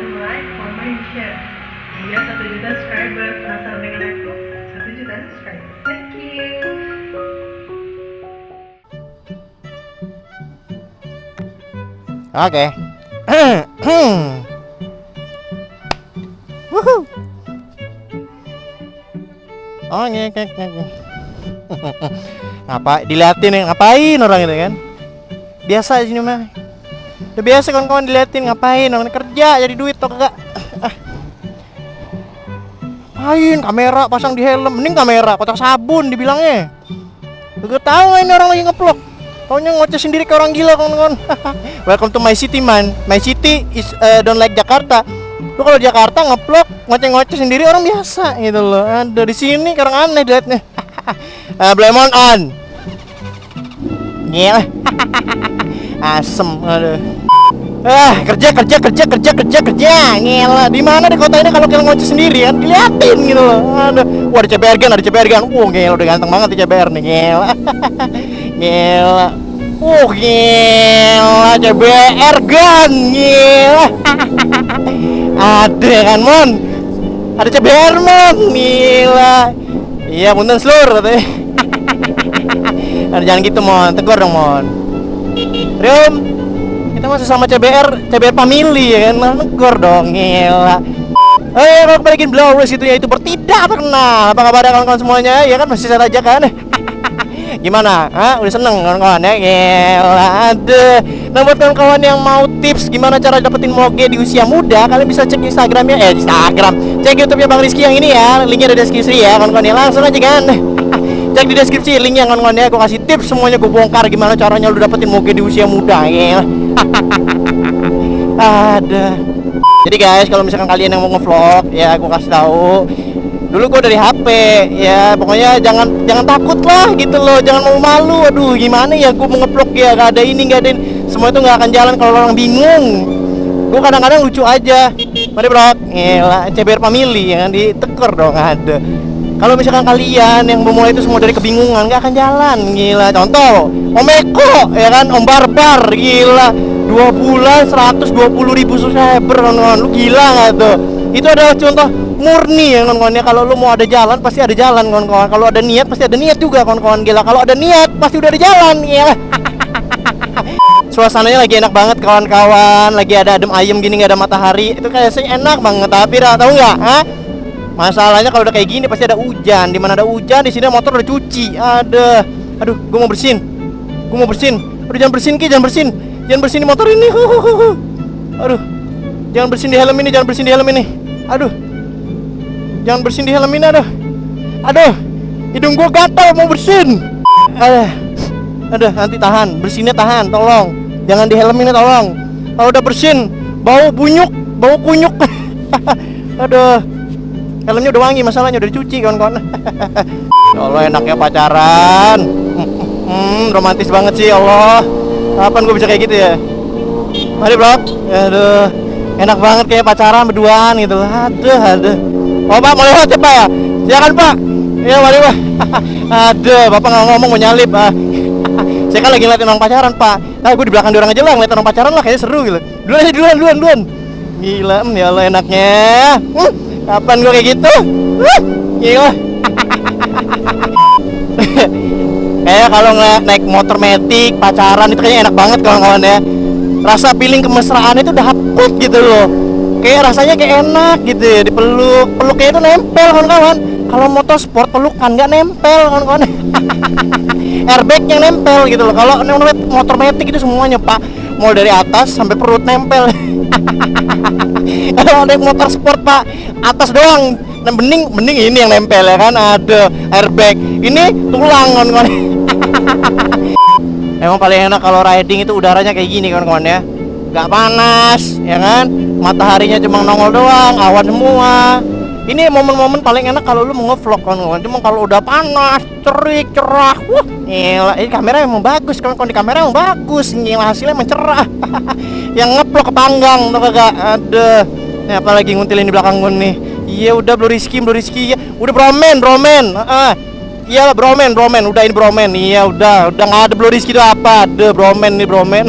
lupa like, comment, share. Hingga 1 juta subscriber. Penasaran dengan aku? 1 juta subscriber. Thank you. Oke. Wuhu. Oh, ngek. Apa diliatin ya? Ngapain orang itu kan? Biasa di sini mah. Udah biasa kawan-kawan diliatin ngapain orang kerja jadi duit atau kagak. Main kamera pasang di helm, mending kamera kotak sabun dibilangnya. Gak tahu ini orang lagi ngeplok. Taunya ngoceh sendiri kayak orang gila kawan-kawan. Welcome to my city man. My city is don't like Jakarta. Lu kalau Jakarta ngeplok ngoceh-ngoceh sendiri orang biasa gitu loh. Ada di sini orang aneh dilihatnya. Blemon on. Gila. Asem, aduh. Kerja. Gila. Di mana di kota ini kalau kita ngoceh sendiri kan diliatin gitu loh. Aduh. Wah, ada CBR gan. Wah, gila udah ganteng banget di CBR nih, gila. Gila. Gila CBR gan. Gila. Ada kan, Mon? Ada CBR, Mon. Gila. Iya, punten seluruh katanya. Ada jangan gitu, Mon. Tegur dong, Mon. Rum, kita masih sama CBR family ya kan, negor dong, gila. Kalau balikin blowers itu ya, itu bertidak terkenal. Apa kabar kawan-kawan semuanya? Ya kan masih sehat aja kan? Gimana? Udah seneng kawan-kawan ya? Gila, aduh. Nah buat kawan-kawan yang mau tips gimana cara dapetin moge di usia muda, kalian bisa cek Instagramnya, cek YouTube-nya Bang Rizky yang ini ya, linknya ada di deskripsi ya kawan-kawan ya, langsung aja kan. Cek di deskripsi linknya kawan-kawan ya, gue kasih tips semuanya, gue bongkar gimana caranya lu dapetin moge di usia muda ya. Ada. Jadi guys, kalau misalkan kalian yang mau ngevlog ya, gue kasih tahu. Dulu gue dari HP ya, pokoknya jangan takut lah gitu loh, jangan mau malu. Aduh, gimana ya gue mau ngevlog ya, gak ada ini, gak ada ini. Semua itu gak akan jalan kalau orang bingung. Gue kadang-kadang lucu aja. Mari bro, gila, CBR family ya kan, diteker dong ada. Kalau misalkan kalian yang memulai itu semua dari kebingungan, gak akan jalan, gila. Contoh, Om Eko, ya kan, Om Barbar, gila. 2 bulan 120.000 subscriber, kawan-kawan. Lu gila gak tuh? Itu adalah contoh murni ya, kawan-kawan ya. Kalau lu mau ada jalan, pasti ada jalan, kawan-kawan. Kalau ada niat, pasti ada niat juga, kawan-kawan. Gila, kalau ada niat, pasti udah ada jalan, gila. Suasananya lagi enak banget, kawan-kawan. Lagi ada adem ayem gini, gak ada matahari. Itu kayaknya enak banget, tapi tahu nggak? Masalahnya kalau udah kayak gini pasti ada hujan. Di mana ada hujan, di sini motor udah cuci. Aduh, gue mau bersihin. Aduh, jangan bersihin Ki, jangan bersihin di motor ini. Aduh, jangan bersihin di helm ini, Aduh, jangan bersihin di helm ini, aduh, hidung gue gatal mau bersihin. Aduh, nanti tahan, bersihinnya tahan, tolong. Jangan di helm ini, tolong. Kalau udah bersihin, bau kunyuk. Aduh. Helmnya udah wangi, masalahnya udah dicuci kawan-kawan. Ya Allah, enaknya pacaran. Romantis banget sih, Allah. Kapan gue bisa kayak gitu ya? Mari bro. Aduh, enak banget kayak pacaran berduaan gitu. Aduh. Oh Pak, mau lewat ya Pak ya? Silakan Pak. Ya mari Pak. Aduh, Bapak nggak ngomong mau nyalip. Saya kan lagi ngeliatin orang pacaran Pak. Gue di belakang orang aja lah, ngeliatin orang pacaran lah, kayaknya seru gitu. Duluan. Gila, ya Allah enaknya. Kapan gue kayak gitu? Gila. Kayak kalau naik motor metik pacaran itu kayaknya enak banget kawan-kawan ya. Rasa feeling kemesraan itu dapet gitu loh. Kayak rasanya kayak enak gitu ya, peluknya itu nempel kawan-kawan. Kalau motor sport pelukan nggak nempel kawan-kawan. Airbag yang nempel gitu loh. Kalau motor metik itu semuanya Pak, mulai dari atas sampai perut nempel. Kalau naik motor sport Pak, atas doang. Nah, bening ini yang nempel ya kan, ada airbag. Ini tulang kawan-kawan. Emang paling enak kalau riding itu udaranya kayak gini kawan-kawan ya. Gak panas ya kan, mataharinya cuma nongol doang, awan semua. Ini momen-momen paling enak kalau lu mau nge-vlog kawan-kawan. Cuma kalau udah panas, terik, cerah, wah gila. Ini kamera emang bagus kawan-kawan, di kamera emang bagus, gila, hasilnya emang cerah. Yang nge-vlog ke panggang tuh kagak ada. Nih apalagi nguntilin di belakang gue nih. Iya udah Blue Rizky ya. Udah bromen. Iyalah bromen, udah ini bromen. Iya udah nggak ada Blue Rizky itu apa? Ada bromen nih bromen.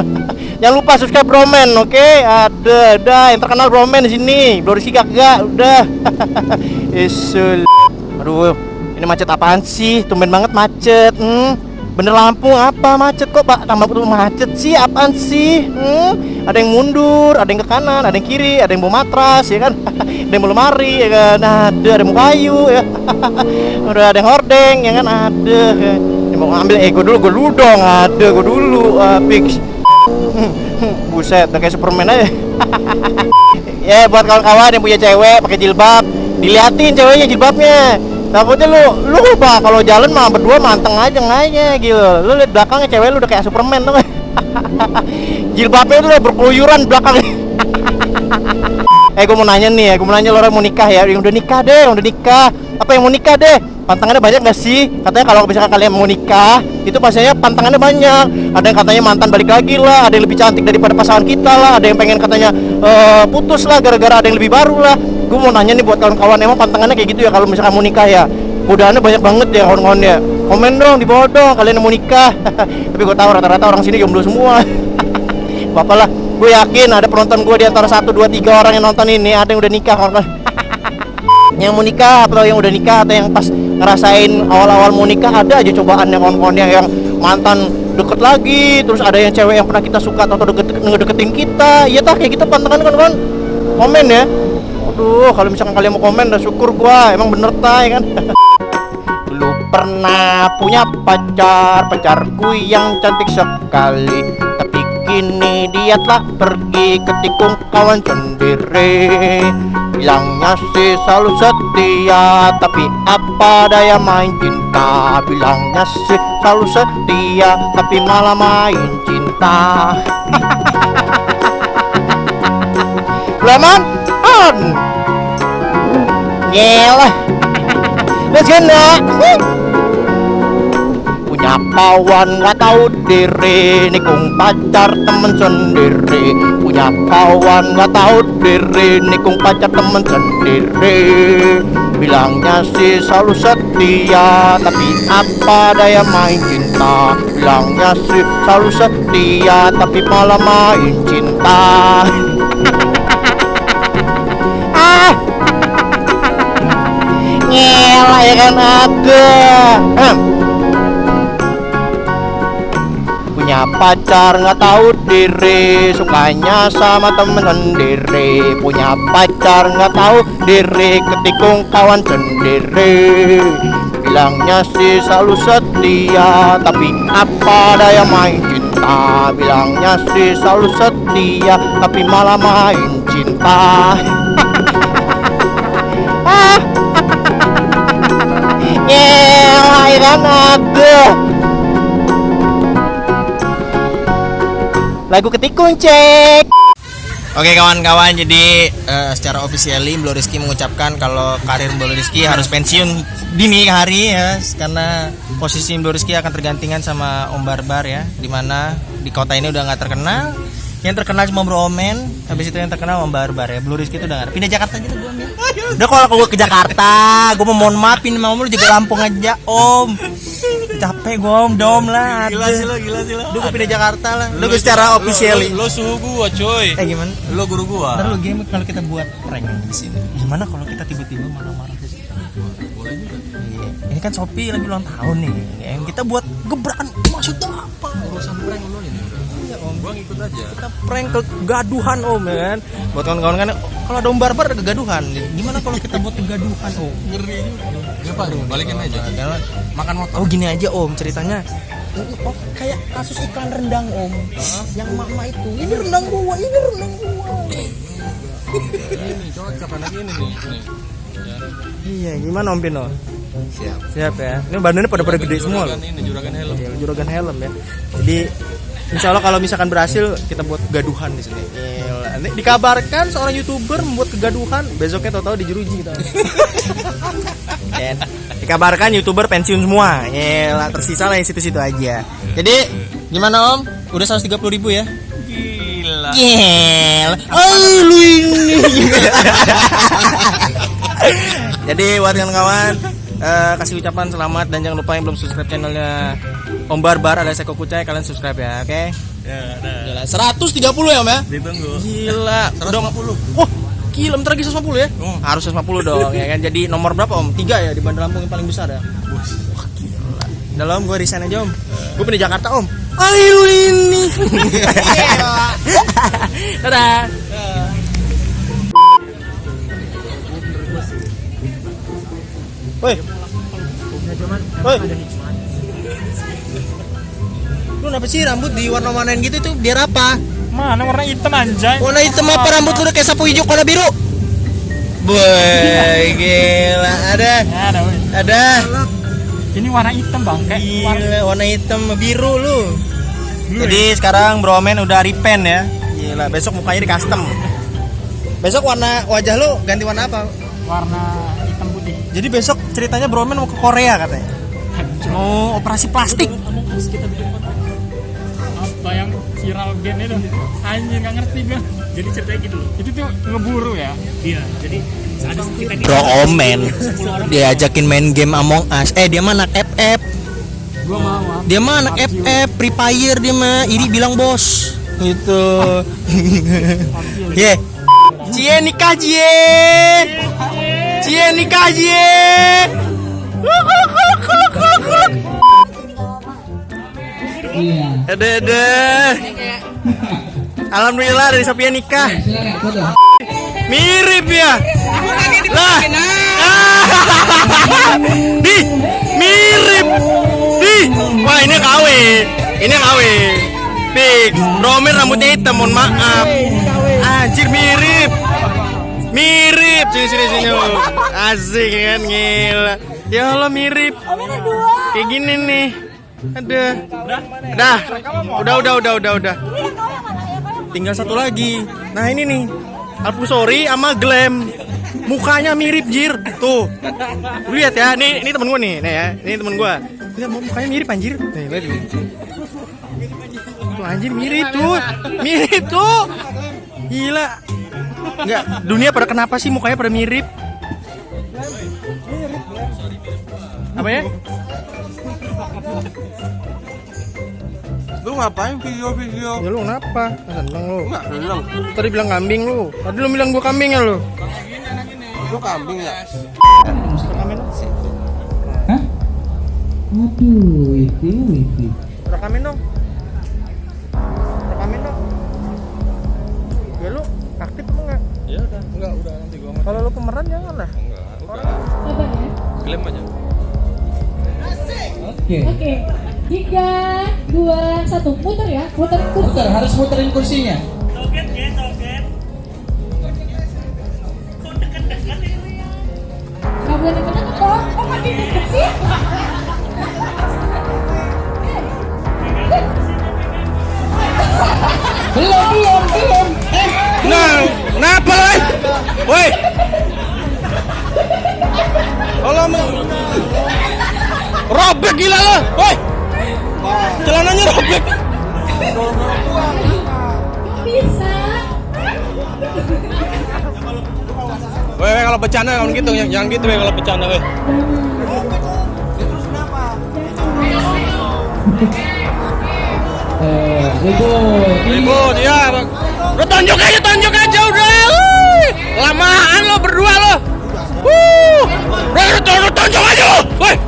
Jangan lupa subscribe Bromen, oke? Ada yang terkenal Bromen di sini. Blue Rizky kagak, udah. Isul. Aduh, ini macet apaan sih? Tumben banget macet. Bener Lampung apa macet kok Pak? Tambah macet sih, apaan sih? Ada yang mundur, ada yang ke kanan, ada yang kiri, ada yang bawa matras ya kan? Ada yang bawa lemari ya kan? Ada yang mau kayu ya. Udah ada yang hordeng ya kan? Ada ya. Yang mau ngambil gue dulu dong. Ada gue dulu fix. Buset, udah kayak Superman aja. Ya buat kawan-kawan yang punya cewek pakai jilbab, diliatin ceweknya jilbabnya. Takutnya lu Pak kalau jalan mah berdua manteng aja nganya gitu. Lu lihat belakangnya cewek lu udah kayak Superman tuh. Jilbabnya tuh udah berkeluyuran belakangnya. Gue mau nanya nih ya, gue mau nanya lo orang mau nikah ya, yang udah nikah deh, yang udah nikah. Apa yang mau nikah deh? Pantangannya banyak gak sih? Katanya kalau misalkan kalian mau nikah, itu pastinya pantangannya banyak. Ada yang katanya mantan balik lagi lah, ada yang lebih cantik daripada pasangan kita lah, ada yang pengen katanya putus lah gara-gara ada yang lebih baru lah. Gue mau nanya nih buat kawan-kawan, emang pantangannya kayak gitu ya kalau misalkan mau nikah ya? Godaannya banyak banget ya kawan-kawan ya. Komen dong di bawah dong kalian yang mau nikah. Tapi gue tahu rata-rata orang sini jomblo semua. Bapak lah, gue yakin ada penonton gue di antara 1, 2, 3 orang yang nonton ini ada yang udah nikah kawan-kawan. Yang mau nikah atau yang udah nikah atau yang pas ngerasain awal-awal mau nikah, ada aja cobaan yang kawan-kawan yang mantan deket lagi, terus ada yang cewek yang pernah kita suka atau ngedeketin kita. Iya tak kayak gitu pantangan kawan-kawan. Komen ya. Aduh, kalau misalkan kalian mau komen udah syukur gua, emang bener tay kan. Dulu pernah punya pacarku yang cantik sekali, tapi kini dia telah pergi ke tikung kawan sendiri. Bilangnya sih selalu setia, tapi apa daya main cinta. Bilangnya sih selalu setia, tapi malah main cinta. Lemon on. Nyelah. Let's go next. Punya kawan nggak tahu diri, nikung pacar temen sendiri. Punya kawan nggak tahu diri, nikung pacar temen sendiri. Bilangnya sih selalu setia, tapi apa daya main cinta. Bilangnya sih selalu setia, tapi malah main cinta. Ngelah ya kan ada. Punya pacar nggak tahu diri, sukanya sama temen sendiri. Punya pacar nggak tahu diri, ketikung kawan sendiri. Bilangnya sih selalu setia, tapi apa daya main cinta. Bilangnya sih selalu setia, tapi malah main cinta. Kan ada lagu ketikung cek. Oke kawan-kawan, jadi secara officially Blue Rizky mengucapkan kalau karir Blue Rizky harus pensiun dini hari ya, karena posisi Blue Rizky akan tergantikan sama Om Barbar ya, dimana di kota ini udah nggak terkenal. Yang terkenal cuma Bro Omen, habis itu yang terkenal Om Barbar ya. Blue Rizky itu udah nggak, pindah Jakarta aja tuh Om ya. Udah kalau gue ke Jakarta, gue mau mohon maaf ini mau lu juga Lampung aja Om. Capek gue Om, dom lah. Gila sih lo. Udah gue pindah Jakarta lah. Udah gue secara officially. Lo suhu gua coy. Gimana? Lo guru gua. Ntar lu game kalau kita buat prank di sini. Gimana kalau kita tiba-tiba marah-marah di sini? Boleh juga. Iya. Ini kan Shopee lagi ulang tahun nih. Yang kita buat gebrakan maksudnya apa? Urusan prank lo ini. Iya Om. Gua ngikut aja. Kita prank kegaduhan Om ya kan. Buat kawan-kawan kan kalau ada Om Barbar ada kegaduhan. Gimana kalau kita buat kegaduhan Om? Ngeri juga. Ya Pak, balikin aja. Makan motor. Oh gini aja Om ceritanya. Oh kayak kasus iklan rendang Om. Yang mama itu. Ini rendang gua, ini rendang gua. Ini cocok anak ini nih. Iya, gimana Om Pino? Siap. Siap ya. Ini badannya pada gede semua loh. Ini juragan helm. Oke, juragan helm ya. Jadi insya Allah kalau misalkan berhasil kita buat kegaduhan di sini. Gila. Ini dikabarkan seorang YouTuber membuat kegaduhan, besoknya tahu-tahu dijeruji gitu. Dan dikabarkan YouTuber pensiun semua. Gila, tersisa lah yang situ-situ aja. Jadi gimana Om? Udah 130.000 ya? Gila. Gila. Lu ini. Jadi buat kawan-kawan kasih ucapan selamat dan jangan lupa yang belum subscribe channelnya Om Barbar alias Eko Kucai, kalian subscribe ya, oke? Ya, Gila, udah. 130 ya Om ya? Ditunggu. Gila, udah 150. Wah, gila bentar lagi 150 ya? Oh. Harus 150 dong ya kan. Jadi nomor berapa Om? 3 ya di Bandar Lampung yang paling besar ya? Wah, gila. Udah lah Om, gue resign aja Om. Gue pindah Jakarta Om. Ayo ini. Dadah. Woi. Woi. Lu kenapa sih rambut diwarna-warnain gitu tuh biar apa? Mana warna hitam anjay? Warna hitam apa rambut lu udah kayak sapu hijau warna biru? Boy, gila. Ada, woi. Ada. Ini warna hitam bang, kayak Gila, warna hitam sama biru lu. Jadi sekarang Bro Men udah repaint ya. Gila, besok mukanya di custom. Besok warna wajah lu ganti warna apa? warna hitam putih. Jadi besok ceritanya Bro Men mau ke Korea katanya. Mau operasi plastik. Apa yang viral game itu? Anjir nggak ngerti gua. Jadi ceritanya gitu loh. Itu tuh ngeburu ya? Iya. Jadi ada kita Bro Omen diajakin main game Among Us. Dia mah anak FF. gua mau. Dia mah anak FF, Free Fire dia mah. Iri bilang bos. Gitu. Ye. Cie nikah Cie. Cie nikah Cie. Ada. Alhamdulillah dari Sophia nikah. Mirip ya. Lah. Di, mirip. Di. Wah, ini KW. Ini KW. Fix. Romer rambutnya hitam, mohon maaf. Anjir mirip. Mirip. Sini. Asik kan, gila. Ya Allah mirip. Kayak gini nih. Ada. Udah. Tinggal satu lagi. Nah ini nih. Alpusori sama Glam. Mukanya mirip jir. Tuh. Lu lihat ya. Ini temen gua nih. Nih ya. Ini temen gua. Lihat mukanya mirip anjir. Nih lihat. Tuh anjir mirip tuh. Mirip tuh. Gila. Enggak, dunia pada kenapa sih mukanya pada mirip? Apa ya? Lu ngapain video-video? Ya lu kenapa? Seneng lu. Enggak, belum. Tadi bilang kambing lu. Tadi lu bilang gua kambing ya lu. Lu kambing ya? Hah? Aduh, wifi. Rekamin dong. Ya lu aktif apa enggak? Ya udah nanti gua Kalau lu pemeran jangan lah. Sabar ya. klaim aja. Oke. Oke. 3, 2, 1. Muter ya. Muter kursi. Muter, harus muterin kursinya. Gak boleh deket-deket dong. Kok makin deket sih? Belum. Nah, kenapa lu? Woi. Kalau mau robek gila lu. Woi. Celananya robek. Kok bisa? Woi, kalau bercanda jangan gitu, jangan gitu kalau bercanda, woi. Ribut ya. Lu tonjok aja udah. Lamaan lo berdua lo. Lu tonjok aja lo. Woi.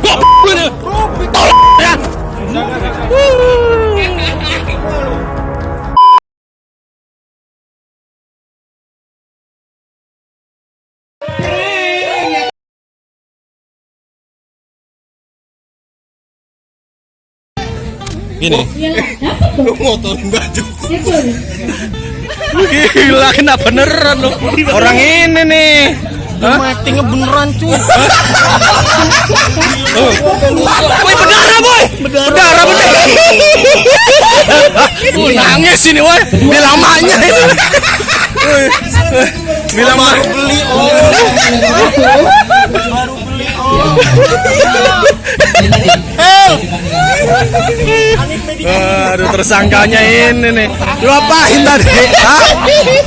Goblok ini. Tolong ya. Gini. Ya, dapat dong. Motorin baju. Ekor. Gila, kena beneran lu. Orang ini nih. Actingnya beneran cuy. Woi, berdarah boy. Berdarah. Nangis ini woi. Bilamanya itu. Bilang baru beli Aduh, tersangkanya ini nih. Lu apain tadi? Hah?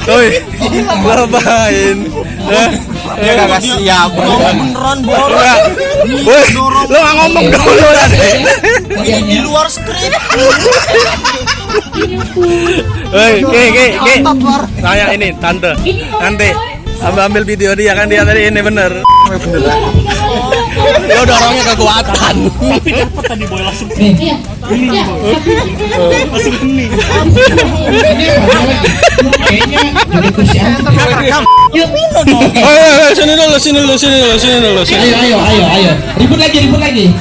Woi. Ngapain? Dia kagak siap. Beneran bol. Woi, lu nggak ngomong dulu tadi. Di luar skrip. Hei, Tanya ini tante. Nanti ambil video dia kan dia tadi ini bener. Lo dorongnya kekuatan. Tapi dapat tadi boy langsung. Iya. Iya. Langsung ini. Ini apa lagi? Kayaknya jadi kursi antik. Ayo, sini dulu. Ayo. Ribut lagi.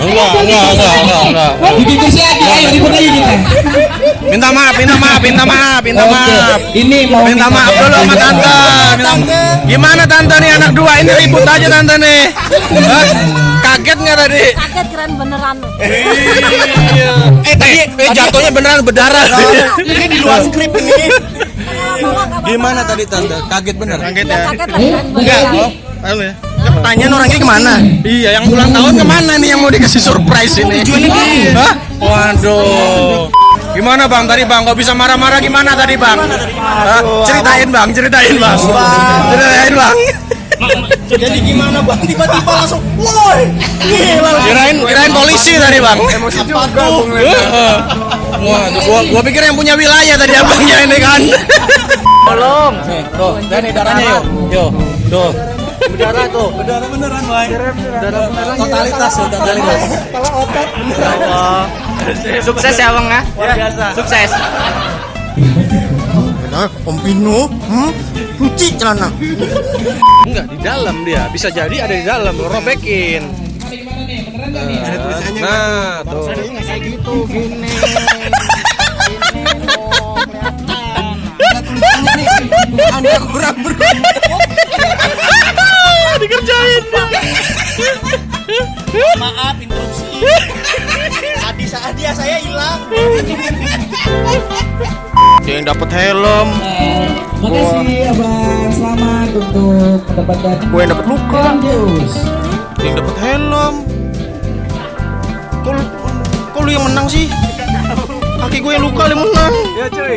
Enggak. Bikin kursi lagi, ayo ribut lagi kita. Minta maaf. Oke, ini mau Minta maaf dulu sama tante. Gimana tante nih anak dua ini ribut aja tante nih. Hah? Kaget nggak tadi? Kaget keren beneran. Tadi jatuhnya beneran berdarah. Ini di luar skrip ini. Gimana tadi tante? Kaget bener. Kaget Ya kaget lah Ayo, keren Enggak. beneran. Halo ya. Pertanyaan orang ini kemana? Iya, yang ulang tahun kemana nih yang mau dikasih surprise ini? Hah? Waduh. Gimana bang tadi bang? Kok bisa marah-marah gimana tadi bang? Hah? Ceritain bang. Ceritain bang. Jadi gimana bang? Tiba-tiba langsung, woi, gila. Kirain polisi tadi bang. Emosi juga. Wah, gua pikir yang punya wilayah tadi abangnya ini kan. Tolong. Nih, tuh, dan nih darahnya yuk. Tuh. Berdarah tuh. Berdarah beneran, boy. Totalitas. Kalau otot. Sukses ya bang ya. Luar biasa. Sukses. Om Pino, cuci celana. Enggak, di dalam dia. Bisa jadi ada di dalam, robekin. Ada tulisannya. Nah, tuh. Kayak gitu, gini. Anda kurang beruntung. Dikerjain. Maaf interupsi. Hadiah saya hilang. Yang dapat helm, Makasih abang, selamat untuk mendapatkan gue yang dapat luka. Jus. Yang dapat helm. Kok lu yang menang sih? Kaki gue yang luka yang menang. Ya cuy.